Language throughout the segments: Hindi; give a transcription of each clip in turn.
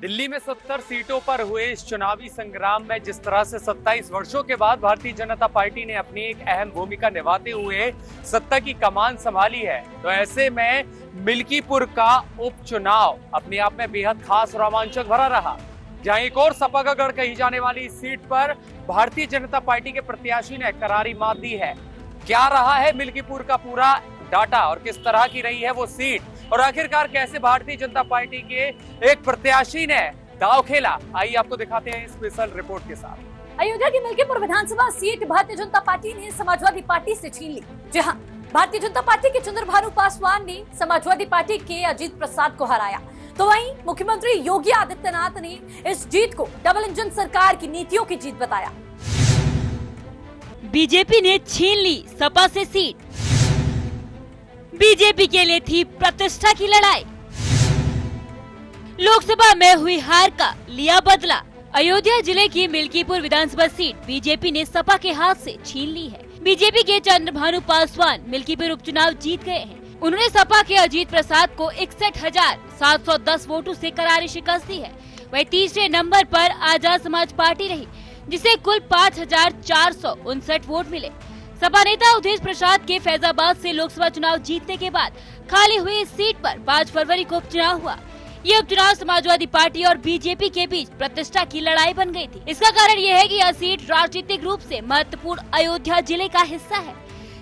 दिल्ली में 70 सीटों पर हुए इस चुनावी संग्राम में जिस तरह से 27 वर्षों के बाद भारतीय जनता पार्टी ने अपनी एक अहम भूमिका निभाते हुए सत्ता की कमान संभाली है, तो ऐसे में मिल्कीपुर का उपचुनाव अपने आप में बेहद खास और रोमांचक भरा रहा। जहां एक और सपा का गढ़ कही जाने वाली इस सीट पर भारतीय जनता पार्टी के प्रत्याशी ने करारी मात दी है। क्या रहा है मिल्कीपुर का पूरा डाटा और किस तरह की रही है वो सीट, और आखिरकार कैसे भारतीय जनता पार्टी के एक प्रत्याशी ने दांव खेला, आइए आपको दिखाते हैं स्पेशल रिपोर्ट के साथ। अयोध्या की मिल्कीपुर विधानसभा सीट भारतीय जनता पार्टी ने समाजवादी पार्टी से छीन ली। जी हां, भारतीय जनता पार्टी के चंद्रभानु पासवान ने समाजवादी पार्टी के अजीत प्रसाद को हराया, तो वहीं मुख्यमंत्री योगी आदित्यनाथ ने इस जीत को डबल इंजन सरकार की नीतियों की जीत बताया। बीजेपी ने छीन ली सपा से सीट, बीजेपी के लिए थी प्रतिष्ठा की लड़ाई, लोकसभा में हुई हार का लिया बदला। अयोध्या जिले की मिल्कीपुर विधानसभा सीट बीजेपी ने सपा के हाथ से छीन ली है। बीजेपी के चंद्रभानु पासवान मिल्कीपुर उपचुनाव जीत गए हैं। उन्होंने सपा के अजीत प्रसाद को 61,710 वोटों से करारी शिकस्त दी है। वहीं तीसरे नंबर पर आजाद समाज पार्टी रही, जिसे कुल 5,459 वोट मिले। सपा नेता अवधेश प्रसाद के फैजाबाद से लोकसभा चुनाव जीतने के बाद खाली हुई इस सीट पर 5 फरवरी को उपचुनाव हुआ। ये उपचुनाव समाजवादी पार्टी और बीजेपी के बीच प्रतिष्ठा की लड़ाई बन गई थी। इसका कारण ये है कि यह सीट राजनीतिक रूप से महत्वपूर्ण अयोध्या जिले का हिस्सा है।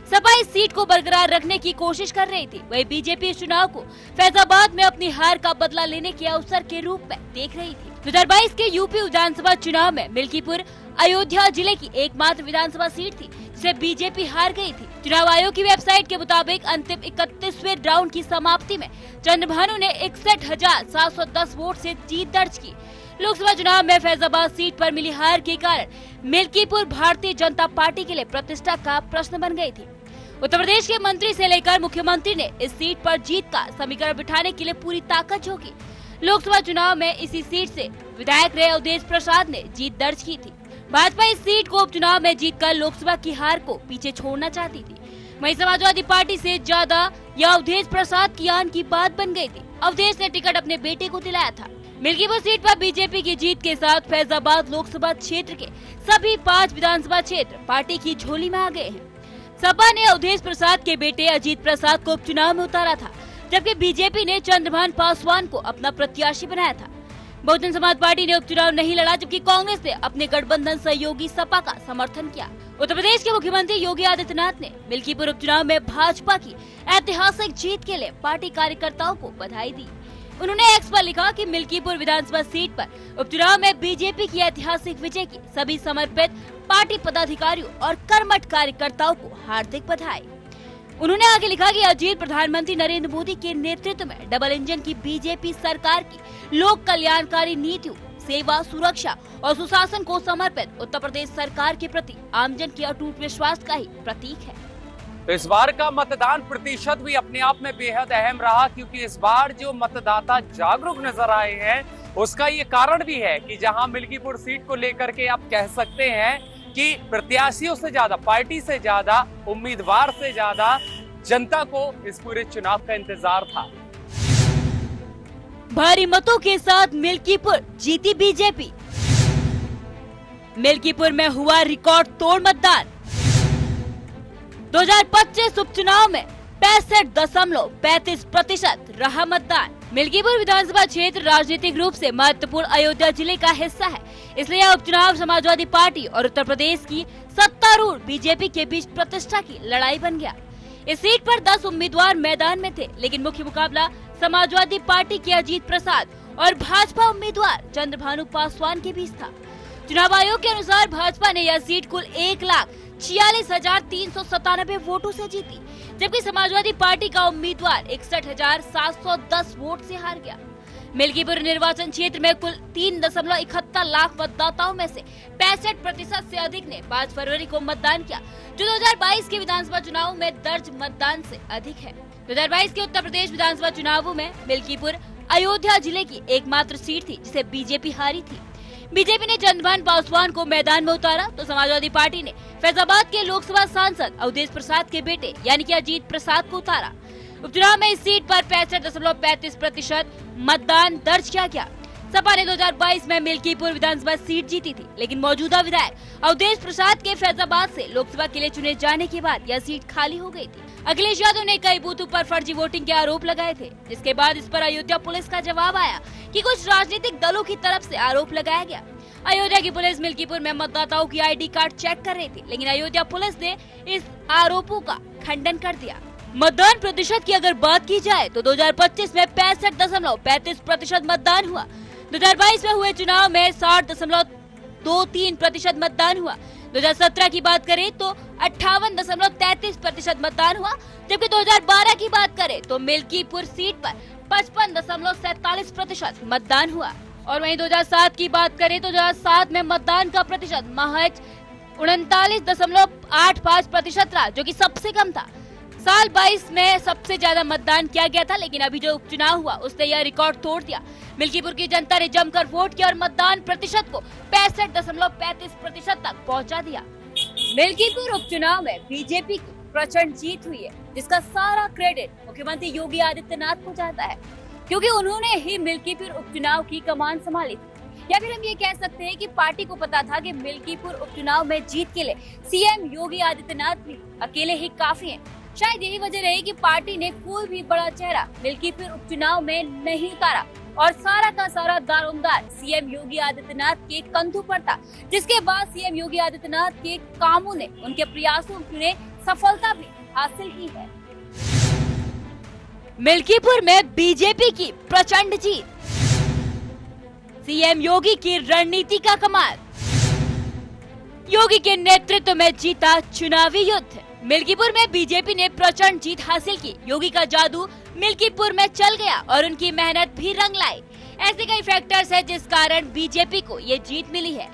सपा इस सीट को बरकरार रखने की कोशिश कर रही थी, वहीं बीजेपी इस चुनाव को फैजाबाद में अपनी हार का बदला लेने के अवसर के रूप में देख रही थी। 2022 के यूपी विधानसभा चुनाव में मिल्कीपुर अयोध्या जिले की एकमात्र विधानसभा सीट थी जिसे बीजेपी हार गई थी। चुनाव आयोग की वेबसाइट के मुताबिक अंतिम 31वें राउंड की समाप्ति में चंद्रभानु ने 61,710 वोट से जीत दर्ज की। लोकसभा चुनाव में फैजाबाद सीट पर मिली हार के कारण मिल्कीपुर भारतीय जनता पार्टी के लिए प्रतिष्ठा का प्रश्न बन गई थी। उत्तर प्रदेश के मंत्री से लेकर मुख्यमंत्री ने इस सीट पर जीत का समीकरण बिठाने के लिए पूरी ताकत झोंकी। लोकसभा चुनाव में इसी सीट से विधायक रहे अवधेश प्रसाद ने जीत दर्ज की थी। भाजपा इस सीट को उपचुनाव में जीतकर लोकसभा की हार को पीछे छोड़ना चाहती थी। वहीं समाजवादी पार्टी से ज्यादा यह अवधेश प्रसाद की आन की बात बन गई थी। अवधेश ने टिकट अपने बेटे को दिलाया था। मिल्कीपुर सीट पर बीजेपी की जीत के साथ फैजाबाद लोकसभा क्षेत्र के सभी 5 विधानसभा क्षेत्र पार्टी की झोली में आ गए हैं। सपा ने अवधेश प्रसाद के बेटे अजीत प्रसाद को उपचुनाव में उतारा था, जबकि बीजेपी ने चंद्रभानु पासवान को अपना प्रत्याशी बनाया था। बहुजन समाज पार्टी ने उपचुनाव नहीं लड़ा, जबकि कांग्रेस ने अपने गठबंधन सहयोगी सपा का समर्थन किया। उत्तर प्रदेश के मुख्यमंत्री योगी आदित्यनाथ ने मिल्कीपुर उपचुनाव में भाजपा की ऐतिहासिक जीत के लिए पार्टी कार्यकर्ताओं को बधाई दी। उन्होंने एक्स पर लिखा कि मिल्कीपुर विधानसभा सीट पर उपचुनाव में बीजेपी की ऐतिहासिक विजय की सभी समर्पित पार्टी पदाधिकारियों और कर्मठ कार्यकर्ताओं को हार्दिक बधाई। उन्होंने आगे लिखा कि अजीत प्रधानमंत्री नरेंद्र मोदी के नेतृत्व में डबल इंजन की बीजेपी सरकार की लोक कल्याणकारी नीतियों, सेवा, सुरक्षा और सुशासन को समर्पित उत्तर प्रदेश सरकार के प्रति आमजन के अटूट विश्वास का ही प्रतीक है। तो इस बार का मतदान प्रतिशत भी अपने आप में बेहद अहम रहा, क्योंकि इस बार जो मतदाता जागरूक नजर आए हैं उसका ये कारण भी है कि जहां मिल्कीपुर सीट को लेकर के आप कह सकते हैं कि प्रत्याशियों से ज्यादा, पार्टी से ज्यादा, उम्मीदवार से ज्यादा जनता को इस पूरे चुनाव का इंतजार था। भारी मतों के साथ मिल्कीपुर जीती बीजेपी। मिल्कीपुर में हुआ रिकॉर्ड तोड़ मतदान। 2025 उपचुनाव में 65.35% रहा मतदान। मिल्कीपुर विधानसभा क्षेत्र राजनीतिक रूप से महत्वपूर्ण अयोध्या जिले का हिस्सा है, इसलिए यह उपचुनाव समाजवादी पार्टी और उत्तर प्रदेश की सत्तारूढ़ बीजेपी के बीच प्रतिष्ठा की लड़ाई बन गया। इस सीट पर 10 उम्मीदवार मैदान में थे, लेकिन मुख्य मुकाबला समाजवादी पार्टी के अजीत प्रसाद और भाजपा उम्मीदवार चंद्रभानु पासवान के बीच था। चुनाव आयोग के अनुसार भाजपा ने यह सीट कुल 1,46,397 वोटों से जीती, जबकि समाजवादी पार्टी का उम्मीदवार 61,710 वोट से हार गया। मिल्कीपुर निर्वाचन क्षेत्र में कुल 3.71 लाख मतदाताओं में से 65% से अधिक ने 5 फरवरी को मतदान किया, जो 2022 के विधानसभा चुनाव में दर्ज मतदान से अधिक है। 2022 के उत्तर प्रदेश विधानसभा चुनावों में मिल्कीपुर अयोध्या जिले की एकमात्र सीट थी जिसे बीजेपी हारी थी। बीजेपी ने चंद्रभानु पासवान को मैदान में उतारा, तो समाजवादी पार्टी ने फैजाबाद के लोकसभा सांसद अवधेश प्रसाद के बेटे यानी कि अजीत प्रसाद को उतारा। उपचुनाव में इस सीट पर 65.35% मतदान दर्ज किया गया। सपा ने 2022 में मिल्कीपुर विधानसभा सीट जीती थी, लेकिन मौजूदा विधायक अवधेश प्रसाद के फैजाबाद से लोकसभा के लिए चुने जाने के बाद यह सीट खाली हो गई थी। अखिलेश यादव ने कई बूथों पर फर्जी वोटिंग के आरोप लगाए थे, जिसके बाद इस पर अयोध्या पुलिस का जवाब आया कि कुछ राजनीतिक दलों की तरफ से आरोप लगाया गया। अयोध्या की पुलिस मिल्कीपुर में मतदाताओं की ID कार्ड चेक कर रही थी, लेकिन अयोध्या पुलिस ने इस आरोपों का खंडन कर दिया। मतदान प्रतिशत की अगर बात की जाए तो 2025 में 65.35% मतदान हुआ। 2022 में हुए चुनाव में 60.23% मतदान हुआ। 2017 की बात करें तो 58.33% मतदान हुआ, जबकि 2012 की बात करें तो मिल्कीपुर सीट पर 55.47% मतदान हुआ। और वहीं 2007 की बात करें तो 2007 में मतदान का प्रतिशत महज 39.85% रहा, जो कि सबसे कम था। साल 22 में सबसे ज्यादा मतदान किया गया था, लेकिन अभी जो उपचुनाव हुआ उसने यह रिकॉर्ड तोड़ दिया। मिल्कीपुर की जनता ने जमकर वोट किया और मतदान प्रतिशत को 65.35% तक पहुंचा दिया। मिल्कीपुर उपचुनाव में बीजेपी की प्रचंड जीत हुई है, जिसका सारा क्रेडिट मुख्यमंत्री योगी आदित्यनाथ को जाता है, क्योंकि उन्होंने ही मिल्कीपुर उपचुनाव की कमान संभाली थी। या फिर हम ये कह सकते हैं कि पार्टी को पता था कि मिल्कीपुर उपचुनाव में जीत के लिए सीएम योगी आदित्यनाथ भी अकेले ही काफी हैं। शायद यही वजह रही कि पार्टी ने कोई भी बड़ा चेहरा मिल्कीपुर उपचुनाव में नहीं उतारा और सारा का सारा दारोमदार सीएम योगी आदित्यनाथ के कंधों पर था, जिसके बाद सीएम योगी आदित्यनाथ के कामों ने उनके प्रयासों ने सफलता भी हासिल की है। मिल्कीपुर में बीजेपी की प्रचंड जीत, सीएम योगी की रणनीति का कमाल, योगी के नेतृत्व में जीता चुनावी युद्ध। मिल्कीपुर में बीजेपी ने प्रचंड जीत हासिल की। योगी का जादू मिल्कीपुर में चल गया और उनकी मेहनत भी रंग लाई। ऐसे कई फैक्टर्स हैं जिस कारण बीजेपी को ये जीत मिली है।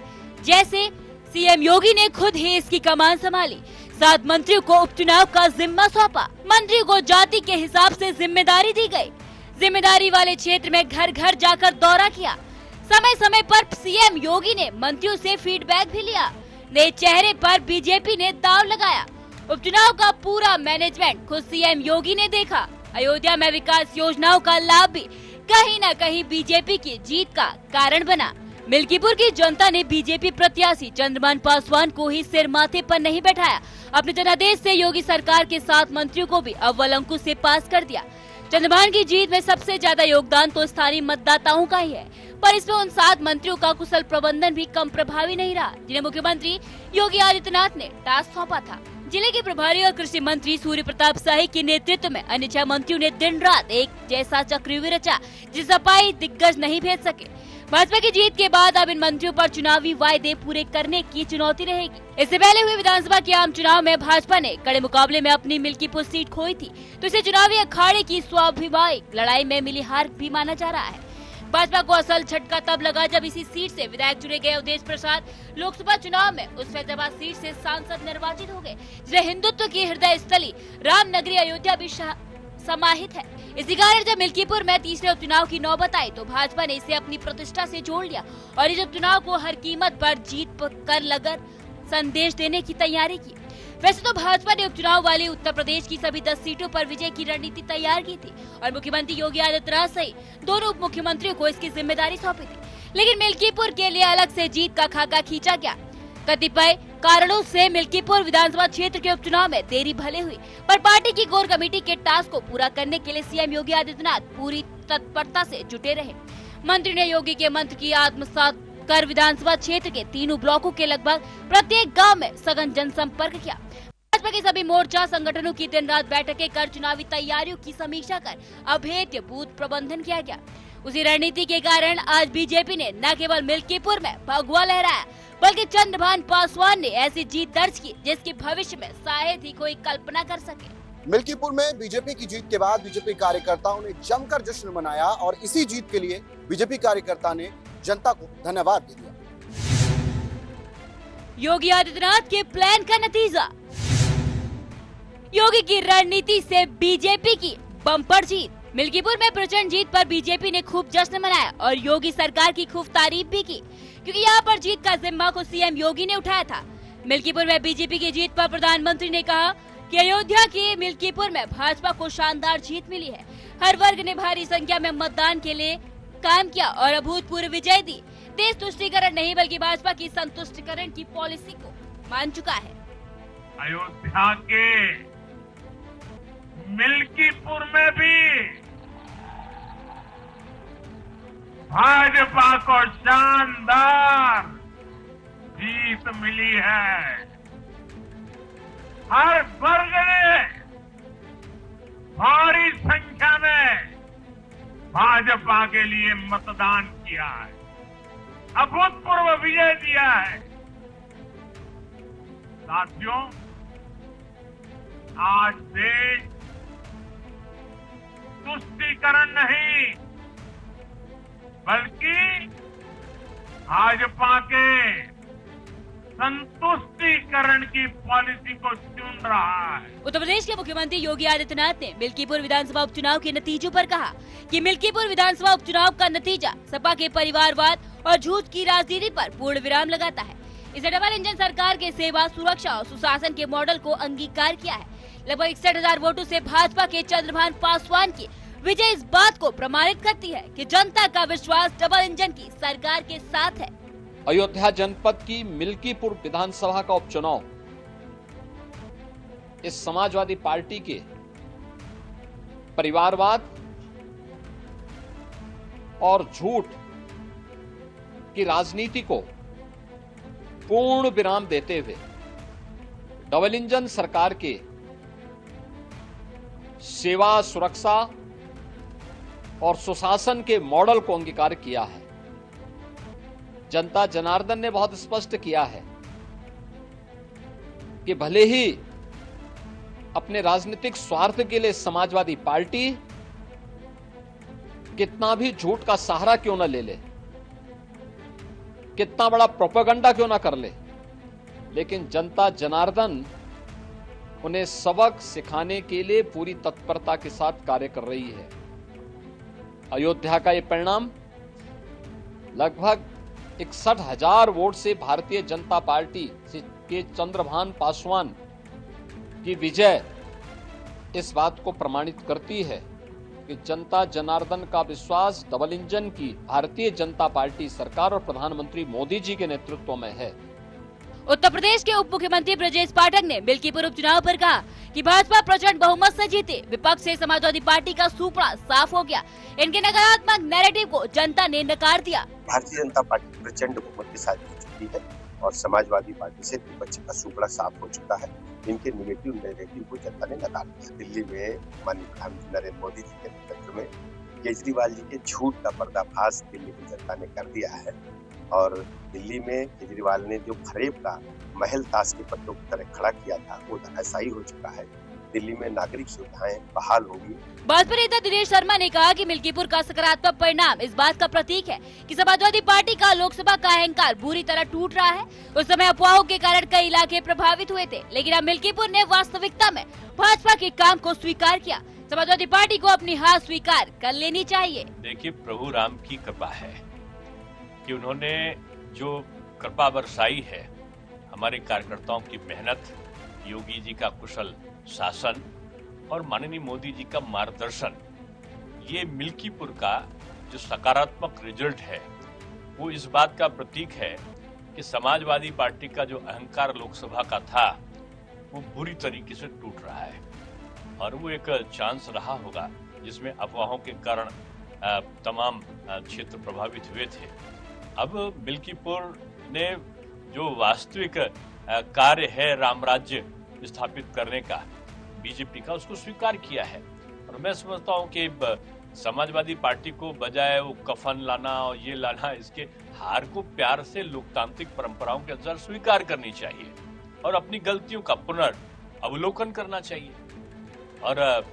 जैसे सीएम योगी ने खुद ही इसकी कमान संभाली, 7 मंत्रियों को उपचुनाव का जिम्मा सौंपा, मंत्रियों को जाति के हिसाब से जिम्मेदारी दी गई, जिम्मेदारी वाले क्षेत्र में घर घर जाकर दौरा किया, समय समय पर सीएम योगी ने मंत्रियों से फीडबैक भी लिया, नए चेहरे पर बीजेपी ने दांव लगाया। उपचुनाव का पूरा मैनेजमेंट खुद सीएम योगी ने देखा। अयोध्या में विकास योजनाओं का लाभ भी कहीं न कहीं बीजेपी की जीत का कारण बना। मिल्कीपुर की जनता ने बीजेपी प्रत्याशी चंद्रभान पासवान को ही सिर माथे पर नहीं बैठाया, अपने जनादेश से योगी सरकार के 7 मंत्रियों को भी अव्वल अंकों से पास कर दिया। चंद्रभान की जीत में सबसे ज्यादा योगदान तो स्थानीय मतदाताओं का ही है, पर इसमें उन 7 मंत्रियों का कुशल प्रबंधन भी कम प्रभावी नहीं रहा, जिन्हें मुख्यमंत्री योगी आदित्यनाथ ने टास्क सौंपा था। जिले के प्रभारी और कृषि मंत्री सूर्य प्रताप शाही के नेतृत्व में अन्य 6 मंत्रियों ने दिन रात एक जैसा चक्रव्यूह रचा, जिसे सपाई दिग्गज नहीं भेज सके। भाजपा की जीत के बाद अब इन मंत्रियों पर चुनावी वायदे पूरे करने की चुनौती रहेगी। इससे पहले हुए विधानसभा के आम चुनाव में भाजपा ने कड़े मुकाबले में अपनी मिल्कीपुर सीट खोई थी, तो इसे चुनावी अखाड़े की स्वाभाविक लड़ाई में मिली हार भी माना जा रहा है। भाजपा को असल झटका तब लगा जब इसी सीट से विधायक चुने गए अवधेश प्रसाद लोकसभा चुनाव में उस फैजाबाद सीट से सांसद निर्वाचित हो गए, जिसमें हिंदुत्व की हृदय स्थली रामनगरी अयोध्या भी समाहित है। इसी कारण जब मिल्कीपुर में तीसरे उपचुनाव की नौबत आई तो भाजपा ने इसे अपनी प्रतिष्ठा से जोड़ लिया और इस उपचुनाव को हर कीमत पर जीत कर लगन संदेश देने की तैयारी की। वैसे तो भाजपा ने उपचुनाव वाली उत्तर प्रदेश की सभी 10 सीटों पर विजय की रणनीति तैयार की थी और मुख्यमंत्री योगी आदित्यनाथ सहित दोनों उप मुख्यमंत्रियों को इसकी जिम्मेदारी सौंपी थी, लेकिन मिल्कीपुर के लिए अलग से जीत का खाका खींचा गया। कतिपय कारणों से मिल्कीपुर विधानसभा क्षेत्र के उपचुनाव में देरी भले हुई, पर पार्टी की कोर कमेटी के टास्क को पूरा करने के लिए सीएम योगी आदित्यनाथ पूरी तत्परता से जुटे रहे। मंत्री ने योगी के मंत्र की आत्मसात कर विधानसभा क्षेत्र के 3 ब्लॉकों के लगभग प्रत्येक गांव में सघन जनसंपर्क किया। भाजपा के सभी मोर्चा संगठनों की दिन रात बैठकें कर चुनावी तैयारियों की समीक्षा कर अभेद्य बूथ प्रबंधन किया गया। उसी रणनीति के कारण आज बीजेपी ने न केवल मिल्कीपुर में भगवा लहराया, बल्कि चंद्रभान पासवान ने ऐसी जीत दर्ज की जिसकी भविष्य में शायद ही कोई कल्पना कर सके। मिल्कीपुर में बीजेपी की जीत के बाद बीजेपी कार्यकर्ताओं ने जमकर जश्न मनाया और इसी जीत के लिए बीजेपी कार्यकर्ता ने जनता को धन्यवाद दे दिया। योगी आदित्यनाथ के प्लान का नतीजा, योगी की रणनीति से बीजेपी की बम्पर जीत। मिल्कीपुर में प्रचंड जीत पर बीजेपी ने खूब जश्न मनाया और योगी सरकार की खूब तारीफ भी की, क्योंकि यहाँ पर जीत का जिम्मा को सीएम योगी ने उठाया था। मिल्कीपुर में बीजेपी की जीत पर प्रधानमंत्री ने कहा कि अयोध्या के मिल्कीपुर में भाजपा को शानदार जीत मिली है। हर वर्ग ने भारी संख्या में मतदान के लिए काम किया और अभूतपूर्व विजय दी। देश तुष्टीकरण नहीं बल्कि भाजपा की संतुष्टीकरण की पॉलिसी को मान चुका है। अयोध्या के मिल्कीपुर में भी भाजपा को शानदार जीत मिली है। हर वर्ग ने भारी संख्या में भाजपा के लिए मतदान किया है, अभूतपूर्व विजय दिया है। साथियों, आज देश तुष्टीकरण नहीं बल्कि भाजपा के संतुष्टीकरण की पॉलिसी को चुन रहा है। उत्तर प्रदेश के मुख्यमंत्री योगी आदित्यनाथ ने मिल्कीपुर विधानसभा उपचुनाव के नतीजों पर कहा कि मिल्कीपुर विधानसभा उपचुनाव का नतीजा सपा के परिवारवाद और झूठ की राजनीति पर पूर्ण विराम लगाता है। इसे डबल इंजन सरकार के सेवा, सुरक्षा और सुशासन के मॉडल को अंगीकार किया है। लगभग 61,000 वोटों से भाजपा के चंद्रभान पासवान की विजय इस बात को प्रमाणित करती है कि जनता का विश्वास डबल इंजन की सरकार के साथ है। अयोध्या जनपद की मिल्कीपुर विधानसभा का उपचुनाव इस समाजवादी पार्टी के परिवारवाद और झूठ की राजनीति को पूर्ण विराम देते हुए डबल इंजन सरकार के सेवा, सुरक्षा और सुशासन के मॉडल को अंगीकार किया है। जनता जनार्दन ने बहुत स्पष्ट किया है कि भले ही अपने राजनीतिक स्वार्थ के लिए समाजवादी पार्टी कितना भी झूठ का सहारा क्यों न ले ले, कितना बड़ा प्रोपेगेंडा क्यों ना कर ले, लेकिन जनता जनार्दन उन्हें सबक सिखाने के लिए पूरी तत्परता के साथ कार्य कर रही है। अयोध्या का यह परिणाम लगभग 61,000 वोट से भारतीय जनता पार्टी के चंद्रभान पासवान की विजय इस बात को प्रमाणित करती है कि जनता जनार्दन का विश्वास डबल इंजन की भारतीय जनता पार्टी सरकार और प्रधानमंत्री मोदी जी के नेतृत्व में है। उत्तर प्रदेश के उप मुख्यमंत्री ब्रजेश पाठक ने मिल्कीपुर उपचुनाव पर कहा कि भाजपा प्रचंड बहुमत से जीते, विपक्ष से समाजवादी पार्टी का सुपड़ा साफ हो गया। इनके नकारात्मक नैरेटिव को जनता ने नकार दिया। भारतीय जनता पार्टी प्रचंड बहुमत के साथ जीत चुकी है और समाजवादी पार्टी से विपक्ष का सुपड़ा साफ हो चुका है। इनके निगेटिव नैरेटिव को जनता ने नकार दिया। दिल्ली में माननीय प्रधानमंत्री नरेंद्र मोदी जी के नेतृत्व में केजरीवाल जी के झूठ का पर्दाफाश दिल्ली की जनता ने कर दिया है और दिल्ली में केजरीवाल ने जो फरेब का महल ताश के पत्तों की तरह खड़ा किया था वो धराशायी हो चुका है। दिल्ली में नागरिक सुविधाएं बहाल होंगी। भाजपा नेता दिनेश शर्मा ने कहा कि मिल्कीपुर का सकारात्मक परिणाम इस बात का प्रतीक है कि समाजवादी पार्टी का लोकसभा का अहंकार बुरी तरह टूट रहा है। उस समय अफवाहों के कारण कई इलाके प्रभावित हुए थे, लेकिन अब मिल्कीपुर ने वास्तविकता में भाजपा के काम को स्वीकार किया। समाजवादी पार्टी को अपनी हार स्वीकार कर लेनी चाहिए। देखिए, प्रभु राम की कृपा है कि उन्होंने जो कृपा बरसाई है, हमारे कार्यकर्ताओं की मेहनत, योगी जी का कुशल शासन और माननीय मोदी जी का मार्गदर्शन, ये मिल्कीपुर का जो सकारात्मक रिजल्ट है वो इस बात का प्रतीक है कि समाजवादी पार्टी का जो अहंकार लोकसभा का था वो बुरी तरीके से टूट रहा है और वो एक चांस रहा होगा जिसमें अफवाहों के कारण तमाम क्षेत्र प्रभावित हुए थे। अब मिल्कीपुर ने जो वास्तविक कार्य है राम राज्य स्थापित करने का बीजेपी का, उसको स्वीकार किया है और मैं समझता हूं कि समाजवादी पार्टी को बजाय वो कफन लाना और ये लाना, इसके हार को प्यार से लोकतांत्रिक परंपराओं के अनुसार स्वीकार करनी चाहिए और अपनी गलतियों का पुनर्अवलोकन करना चाहिए। और आप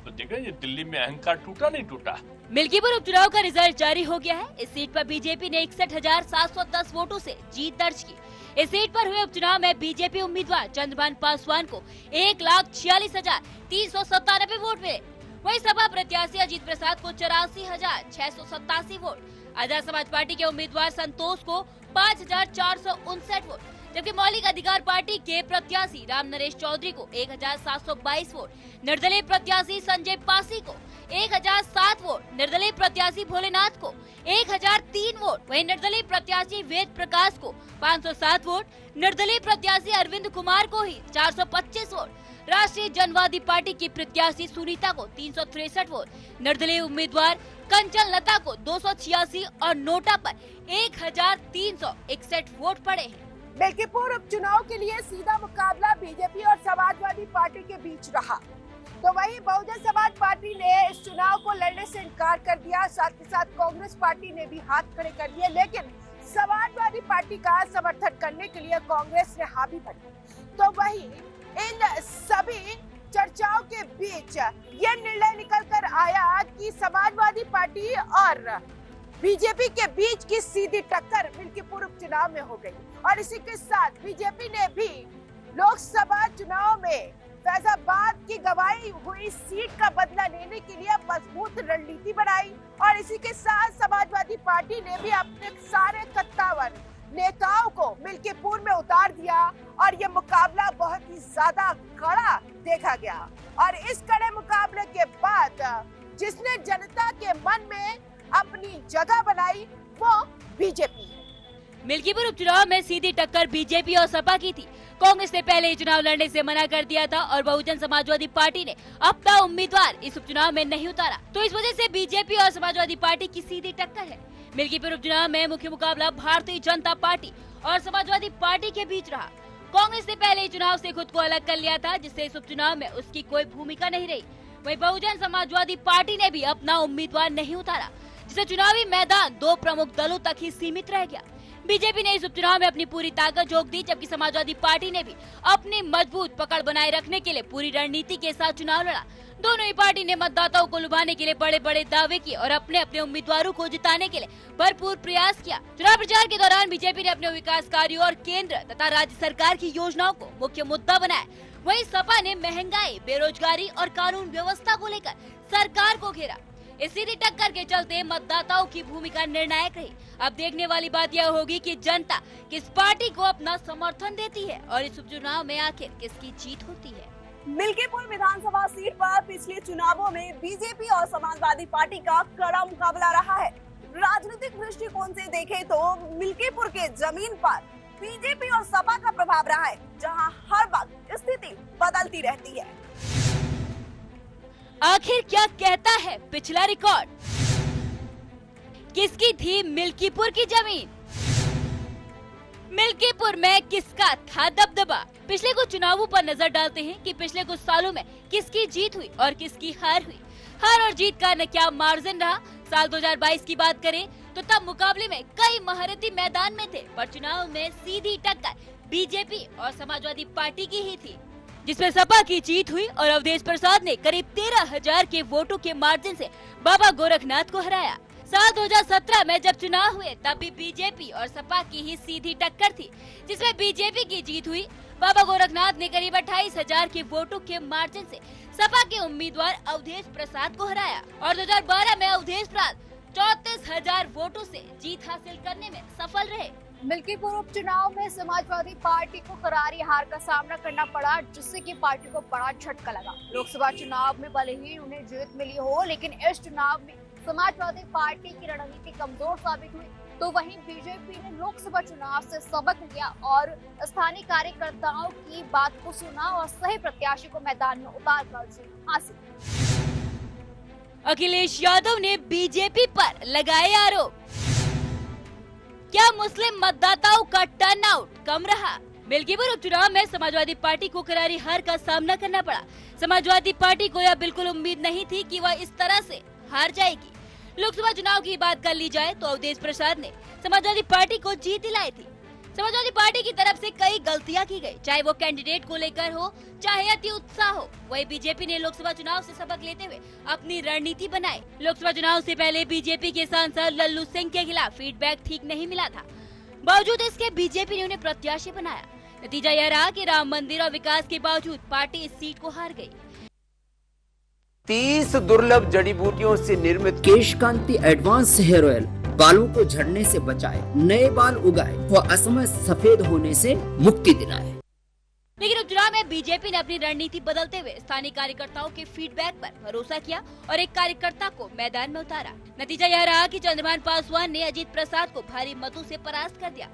देख रहे हैं दिल्ली में अहंकार टूटा नहीं टूटा। मिल्कीपुर उपचुनाव का रिजल्ट जारी हो गया है। इस सीट पर बीजेपी ने 61,710 वोटों से जीत दर्ज की। इस सीट पर हुए उपचुनाव में बीजेपी उम्मीदवार चंद्रभान पासवान को 1,46,397 वोट मिले। वहीं सपा प्रत्याशी अजीत प्रसाद को 84,687 वोट, आजाद समाज पार्टी के उम्मीदवार संतोष को 5,459 वोट, जबकि मौलिक अधिकार पार्टी के प्रत्याशी राम नरेश चौधरी को 1722 वोट, निर्दलीय प्रत्याशी संजय पासी को 1007 वोट, निर्दलीय प्रत्याशी भोलेनाथ को 1003 वोट, वहीं निर्दलीय प्रत्याशी वेद प्रकाश को 507 वोट, निर्दलीय प्रत्याशी अरविंद कुमार को ही 425 वोट, राष्ट्रीय जनवादी पार्टी की प्रत्याशी सुनीता को 363 वोट, निर्दलीय उम्मीदवार कंचन लता को 286 और नोटा पर 1361 वोट पड़े हैं। मिल्कीपुर उपचुनाव के लिए सीधा मुकाबला बीजेपी और समाजवादी पार्टी के बीच रहा, तो वहीं बहुजन समाज पार्टी ने इस चुनाव को लड़ने से इनकार कर दिया। साथ ही साथ कांग्रेस पार्टी ने भी हाथ खड़े कर दिए, लेकिन समाजवादी पार्टी का समर्थन करने के लिए कांग्रेस ने हामी भरी। तो वहीं इन सभी चर्चाओं के बीच ये निर्णय निकल कर आया कि समाजवादी पार्टी और बीजेपी के बीच की सीधी टक्कर मिल्कीपुर उपचुनाव में हो गई और इसी के साथ बीजेपी ने भी लोकसभा चुनाव में फैजाबाद की गंवाई हुई सीट का बदला लेने के लिए मजबूत रणनीति बनाई और इसी के साथ समाजवादी पार्टी ने भी अपने सारे सत्तावर नेताओं को मिल्कीपुर में उतार दिया और ये मुकाबला बहुत ही ज्यादा कड़ा देखा गया। और इस कड़े मुकाबले के बाद जिसने जनता के मन में अपनी जगह बनाई वो बीजेपी। मिल्कीपुर उपचुनाव में सीधी टक्कर बीजेपी और सपा की थी। कांग्रेस ने पहले ही चुनाव लड़ने से मना कर दिया था और बहुजन समाजवादी पार्टी ने अपना उम्मीदवार इस उपचुनाव में नहीं उतारा, तो इस वजह से बीजेपी और समाजवादी पार्टी की सीधी टक्कर है। मिल्कीपुर उपचुनाव में मुख्य मुकाबला भारतीय जनता पार्टी और समाजवादी पार्टी के बीच रहा। कांग्रेस ने पहले ही चुनाव से खुद को अलग कर लिया था, जिससे इस उपचुनाव में उसकी कोई भूमिका नहीं रही। वहीं बहुजन समाजवादी पार्टी ने भी अपना उम्मीदवार नहीं उतारा, जिससे चुनावी मैदान दो प्रमुख दलों तक ही सीमित रह गया। बीजेपी ने इस उपचुनाव में अपनी पूरी ताकत झोंक दी, जबकि समाजवादी पार्टी ने भी अपनी मजबूत पकड़ बनाए रखने के लिए पूरी रणनीति के साथ चुनाव लड़ा। दोनों ही पार्टी ने मतदाताओं को लुभाने के लिए बड़े बड़े दावे किए और अपने अपने उम्मीदवारों को जिताने के लिए भरपूर प्रयास किया। चुनाव प्रचार के दौरान बीजेपी ने अपने विकास कार्यों और केंद्र तथा राज्य सरकार की योजनाओं को मुख्य मुद्दा बनाया। वहीं सपा ने महंगाई, बेरोजगारी और कानून व्यवस्था को लेकर सरकार को घेरा। इस सीधी टक्कर के चलते मतदाताओं की भूमिका निर्णायक रही। अब देखने वाली बात यह होगी कि जनता किस पार्टी को अपना समर्थन देती है और इस उपचुनाव में आखिर किसकी जीत होती है। मिल्कीपुर विधानसभा सीट पर पिछले चुनावों में बीजेपी और समाजवादी पार्टी का कड़ा मुकाबला रहा है। राजनीतिक दृष्टिकोण से देखें तो मिल्कीपुर के जमीन पर बीजेपी और सपा का प्रभाव रहा है, जहां हर वक्त स्थिति बदलती रहती है। आखिर क्या कहता है पिछला रिकॉर्ड? किसकी थी मिल्कीपुर की जमीन? मिल्कीपुर में किसका था दबदबा? पिछले कुछ चुनावों पर नजर डालते हैं कि पिछले कुछ सालों में किसकी जीत हुई और किसकी हार हुई। हार और जीत का न क्या मार्जिन रहा। साल 2022 की बात करें तो तब मुकाबले में कई महारथी मैदान में थे, पर चुनाव में सीधी टक्कर बीजेपी और समाजवादी पार्टी की ही थी, जिसमें सपा की जीत हुई और अवधेश प्रसाद ने करीब 13,000 के वोटों के मार्जिन से बाबा गोरखनाथ को हराया। साल 2017 में जब चुनाव हुए तब भी बीजेपी और सपा की ही सीधी टक्कर थी, जिसमें बीजेपी की जीत हुई। बाबा गोरखनाथ ने करीब 28,000 के वोटों के मार्जिन से सपा के उम्मीदवार अवधेश प्रसाद को हराया और 2012 में अवधेश प्रसाद 34,000 वोटों से जीत हासिल करने में सफल रहे। मिल्कीपुर उपचुनाव में समाजवादी पार्टी को करारी हार का सामना करना पड़ा, जिससे कि पार्टी को बड़ा झटका लगा। लोकसभा चुनाव में भले ही उन्हें जीत मिली हो, लेकिन इस चुनाव में समाजवादी पार्टी की रणनीति कमजोर साबित हुई। तो वहीं बीजेपी ने लोकसभा चुनाव से सबक लिया और स्थानीय कार्यकर्ताओं की बात को सुना और सही प्रत्याशी को मैदान में उतारकर जीत हासिल। अखिलेश यादव ने बीजेपी पर लगाए आरोप। क्या मुस्लिम मतदाताओं का टर्नआउट कम रहा? मिल्कीपुर उपचुनाव में समाजवादी पार्टी को करारी हार का सामना करना पड़ा। समाजवादी पार्टी को यह बिल्कुल उम्मीद नहीं थी कि वह इस तरह से हार जाएगी। लोकसभा चुनाव की बात कर ली जाए तो अवधेश प्रसाद ने समाजवादी पार्टी को जीत दिलाई थी। समाजवादी पार्टी की तरफ से कई गलतियां की गई, चाहे वो कैंडिडेट को लेकर हो, चाहे अति उत्साह हो। वही बीजेपी ने लोकसभा चुनाव से सबक लेते हुए अपनी रणनीति बनाई। लोकसभा चुनाव से पहले बीजेपी के सांसद लल्लू सिंह के खिलाफ फीडबैक ठीक नहीं मिला था। बावजूद इसके बीजेपी ने उन्हें प्रत्याशी बनाया। नतीजा यह रहा कि राम मंदिर और विकास के बावजूद पार्टी इस सीट को हार गई। 30 दुर्लभ जड़ी बूटियों से निर्मित केश कांति एडवांस हेयर ऑयल बालों को झड़ने से बचाए, नए बाल उगाए व असमय सफेद होने से मुक्ति दिलाए। लेकिन उपचुनाव में बीजेपी ने अपनी रणनीति बदलते हुए स्थानीय कार्यकर्ताओं के फीडबैक पर भरोसा किया और एक कार्यकर्ता को मैदान में उतारा। नतीजा यह रहा कि चंद्रभान पासवान ने अजीत प्रसाद को भारी मतों से परास्त कर दिया।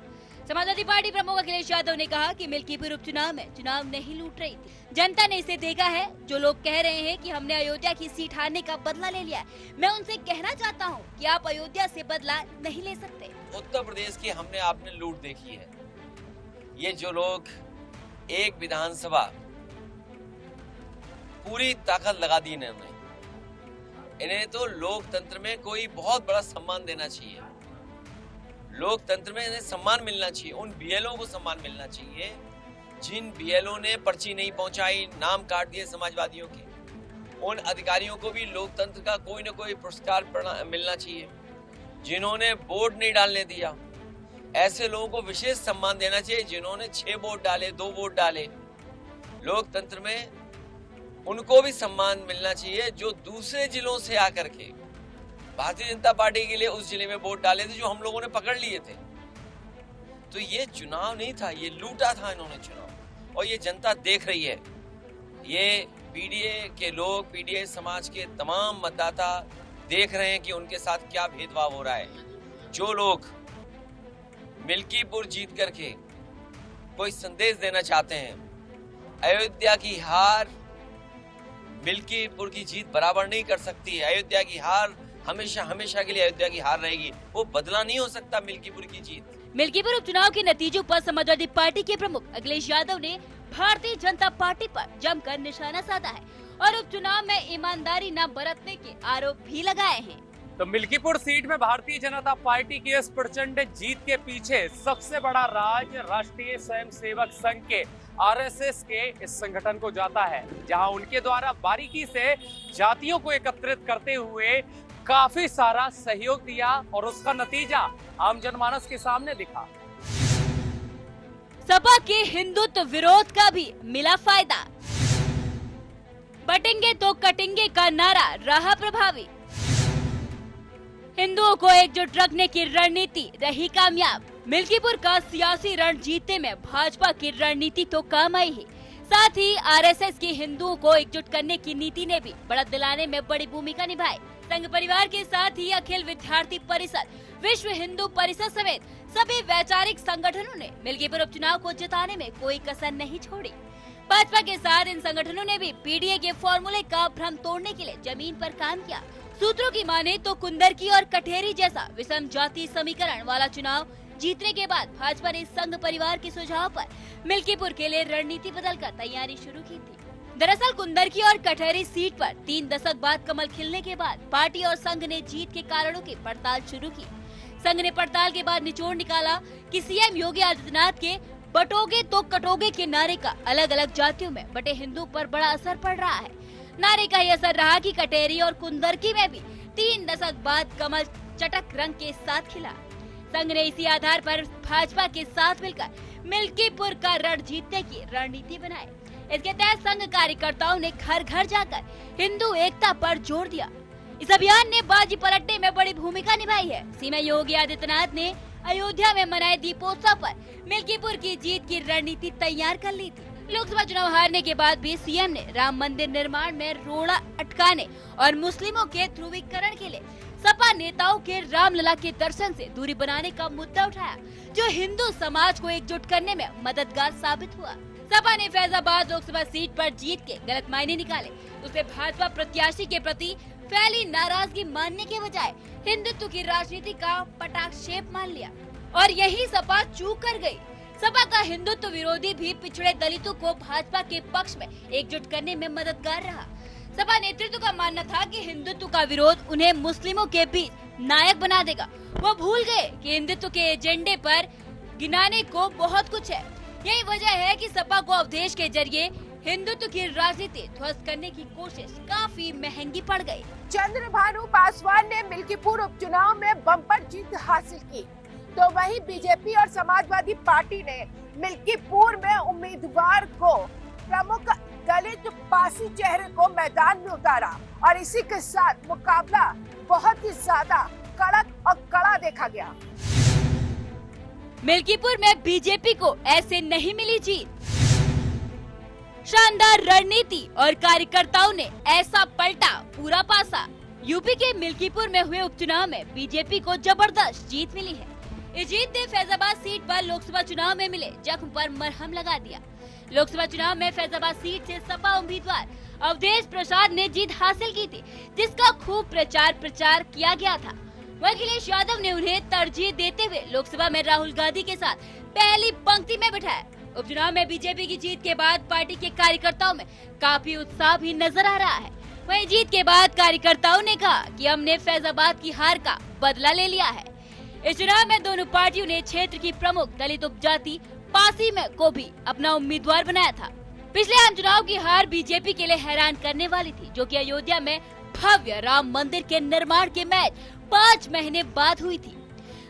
समाजवादी पार्टी प्रमुख अखिलेश यादव ने कहा कि मिल्कीपुर उपचुनाव में चुनाव नहीं लूट रही थी, जनता ने इसे देखा है। जो लोग कह रहे हैं कि हमने अयोध्या की सीट हारने का बदला ले लिया है, मैं उनसे कहना चाहता हूं कि आप अयोध्या से बदला नहीं ले सकते। उत्तर प्रदेश की हमने आपने लूट देखी है। ये जो लोग एक विधानसभा पूरी ताकत लगा दी इन्हें तो लोकतंत्र में कोई बहुत बड़ा सम्मान देना चाहिए। लोकतंत्र में इन्हें सम्मान मिलना चाहिए। उन बीएलओ को सम्मान मिलना चाहिए जिन बीएलओ ने पर्ची नहीं पहुंचाई, नाम काट दिए समाजवादियों के। उन अधिकारियों को भी लोकतंत्र का कोई न कोई पुरस्कार मिलना चाहिए। जिन्होंने वोट नहीं डालने दिया, ऐसे लोगों को विशेष सम्मान देना चाहिए। जिन्होंने 6 वोट डाले, 2 वोट डाले, लोकतंत्र में उनको भी सम्मान मिलना चाहिए। जो दूसरे जिलों से आकर के भारतीय जनता पार्टी के लिए उस जिले में वोट डाले थे, जो हम लोगों ने पकड़ लिए थे। तो ये चुनाव नहीं था, ये लूटा था इन्होंने चुनाव, और ये जनता देख रही है। ये पीडीए के लोग, पीडीए समाज के तमाम मतदाता देख रहे हैं कि उनके साथ क्या भेदभाव हो रहा है। जो लोग मिल्कीपुर जीत करके कोई संदेश देना चाहते हैं, अयोध्या की हार मिल्कीपुर की जीत बराबर नहीं कर सकती है। अयोध्या की हार हमेशा हमेशा के लिए अयोध्या की हार रहेगी, वो बदला नहीं हो सकता मिल्कीपुर की जीत। मिल्कीपुर उपचुनाव के नतीजों पर समाजवादी पार्टी के प्रमुख अखिलेश यादव ने भारतीय जनता पार्टी पर जमकर निशाना साधा है और उपचुनाव में ईमानदारी न बरतने के आरोप भी लगाए हैं। तो मिल्कीपुर सीट में भारतीय जनता पार्टी की इस प्रचंड जीत के पीछे सबसे बड़ा राज राष्ट्रीय स्वयंसेवक संघ के आरएसएस के इस संगठन को जाता है, जहां उनके द्वारा बारीकी से जातियों को एकत्रित करते हुए काफी सारा सहयोग दिया और उसका नतीजा आम जनमानस के सामने दिखा। सपा के हिंदुत्व विरोध का भी मिला फायदा। बटेंगे तो कटेंगे का नारा रहा प्रभावी। हिंदुओं को एकजुट रखने की रणनीति रही कामयाब। मिल्कीपुर का सियासी रण जीतने में भाजपा की रणनीति तो काम आई है, साथ ही आरएसएस की हिंदुओं को एकजुट करने की नीति ने भी बढ़त दिलाने में बड़ी भूमिका निभाई। संघ परिवार के साथ ही अखिल विद्यार्थी परिषद, विश्व हिंदू परिषद समेत सभी वैचारिक संगठनों ने मिल्कीपुर उपचुनाव को जिताने में कोई कसर नहीं छोड़ी। भाजपा के साथ इन संगठनों ने भी पीडीए के फॉर्मूले का भ्रम तोड़ने के लिए जमीन पर काम किया। सूत्रों की माने तो कुंदरकी और कठेरी जैसा विषम जाति समीकरण वाला चुनाव जीतने के बाद भाजपा ने संघ परिवार के सुझाव पर मिल्कीपुर के लिए रणनीति बदलकर तैयारी शुरू की थी। दरअसल कुंदरकी और कठेरी सीट पर 3 दशक बाद कमल खिलने के बाद पार्टी और संघ ने जीत के कारणों की पड़ताल शुरू की। संघ ने पड़ताल के बाद निचोड़ निकाला कि सीएम योगी आदित्यनाथ के बटोगे तो कटोगे के नारे का अलग अलग जातियों में बटे हिंदू पर बड़ा असर पड़ रहा है। नारे का यह असर रहा कि कटेरी और कुंदरकी में भी 3 दशक बाद कमल चटक रंग के साथ खिला। संघ ने इसी आधार पर भाजपा के साथ मिलकर मिल्कीपुर का रण जीतने की रणनीति बनाई। इसके तहत संघ कार्यकर्ताओं ने घर घर जाकर हिंदू एकता पर जोर दिया। इस अभियान ने बाजी पलटने में बड़ी भूमिका निभाई है। सीएम योगी आदित्यनाथ ने अयोध्या में मनाए दीपोत्सव पर मिल्कीपुर की जीत की रणनीति तैयार कर ली थी। लोकसभा चुनाव हारने के बाद भी सीएम ने राम मंदिर निर्माण में रोड़ा अटकाने और मुस्लिमों के ध्रुवीकरण के लिए सपा नेताओं के रामलला के दर्शन से दूरी बनाने का मुद्दा उठाया, जो हिंदू समाज को एकजुट करने में मददगार साबित हुआ। सपा ने फैजाबाद लोकसभा सीट पर जीत के गलत मायने निकाले। उसे भाजपा प्रत्याशी के प्रति फैली नाराजगी मानने के बजाय हिंदुत्व की राजनीति का पटाक्षेप मान लिया और यही सपा चूक कर गई। सपा का हिंदुत्व विरोधी भी पिछड़े दलितों को भाजपा के पक्ष में एकजुट करने में मददगार रहा। सपा नेतृत्व का मानना था कि हिंदुत्व का विरोध उन्हें मुस्लिमों के बीच नायक बना देगा। वो भूल गए कि हिंदुत्व के एजेंडे पर गिनाने को बहुत कुछ है। यही वजह है कि सपा को अवधेश के जरिए हिंदुत्व की राजनीति ध्वस्त करने की कोशिश काफी महंगी पड़ गई। चंद्रभानु पासवान ने मिल्कीपुर उपचुनाव में बम्पर जीत हासिल की, तो वहीं बीजेपी और समाजवादी पार्टी ने मिल्कीपुर में उम्मीदवार को प्रमुख दलित पासी चेहरे को मैदान में उतारा और इसी के साथ मुकाबला बहुत ही ज्यादा कड़क और कड़ा देखा गया। मिल्कीपुर में बीजेपी को ऐसे नहीं मिली जीत। शानदार रणनीति और कार्यकर्ताओं ने ऐसा पलटा पूरा पासा। यूपी के मिल्कीपुर में हुए उपचुनाव में बीजेपी को जबरदस्त जीत मिली है। इस जीत ने फैजाबाद सीट पर लोकसभा चुनाव में मिले जख्म पर मरहम लगा दिया। लोकसभा चुनाव में फैजाबाद सीट से सपा उम्मीदवार अवधेश प्रसाद ने जीत हासिल की थी, जिसका खूब प्रचार किया गया था। वहीं अखिलेश यादव ने उन्हें तरजीह देते हुए लोकसभा में राहुल गांधी के साथ पहली पंक्ति में बिठाया। उपचुनाव में बीजेपी की जीत के बाद पार्टी के कार्यकर्ताओं में काफी उत्साह भी नजर आ रहा है। वहीं जीत के बाद कार्यकर्ताओं ने कहा कि हमने फैजाबाद की हार का बदला ले लिया है। इस चुनाव में दोनों पार्टियों ने क्षेत्र की प्रमुख दलित उपजाति पासी में को भी अपना उम्मीदवार बनाया था। पिछले आम चुनाव की हार बीजेपी के लिए हैरान करने वाली थी, जो कि अयोध्या में भव्य राम मंदिर के निर्माण के मैच 5 महीने बाद हुई थी।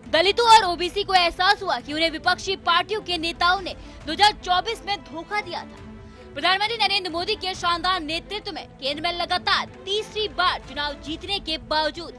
दलितों और ओबीसी को एहसास हुआ कि उन्हें विपक्षी पार्टियों के नेताओं ने 2024 में धोखा दिया था। प्रधानमंत्री नरेंद्र मोदी के शानदार नेतृत्व में केंद्र में लगातार तीसरी बार चुनाव जीतने के बावजूद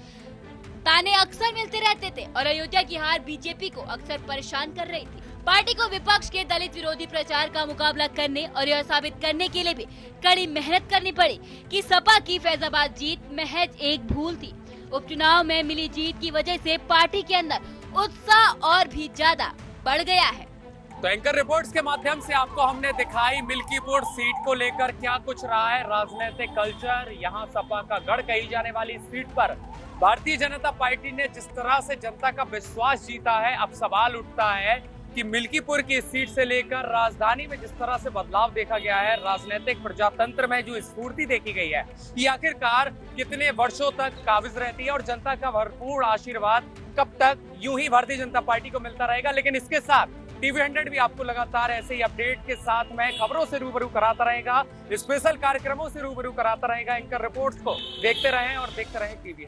ताने अक्सर मिलते रहते थे और अयोध्या की हार बीजेपी को अक्सर परेशान कर रही थी। पार्टी को विपक्ष के दलित विरोधी प्रचार का मुकाबला करने और यह साबित करने के लिए भी कड़ी मेहनत करनी पड़ी कि सपा की फैजाबाद जीत महज एक भूल थी। उपचुनाव में मिली जीत की वजह से पार्टी के अंदर उत्साह और भी ज्यादा बढ़ गया है। तो एंकर रिपोर्ट्स के माध्यम से आपको हमने दिखाई मिल्कीपुर सीट को लेकर क्या कुछ रहा है राजनीतिक कल्चर। यहाँ सपा का गढ़ कही जाने वाली सीट पर भारतीय जनता पार्टी ने जिस तरह से जनता का विश्वास जीता है, अब सवाल उठता है कि मिल्कीपुर की सीट से लेकर राजधानी में जिस तरह से बदलाव देखा गया है, राजनीतिक प्रजातंत्र में जो स्फूर्ति देखी गई है, ये आखिरकार कितने वर्षों तक काबिज रहती है और जनता का भरपूर आशीर्वाद कब तक यूं ही भारतीय जनता पार्टी को मिलता रहेगा। लेकिन इसके साथ टीवी 100 भी आपको लगातार ऐसे ही अपडेट के साथ में खबरों से रूबरू कराता रहेगा, स्पेशल कार्यक्रमों से रूबरू कराता रहेगा। एंकर रिपोर्ट्स को देखते रहें और देखते रहें टीवी।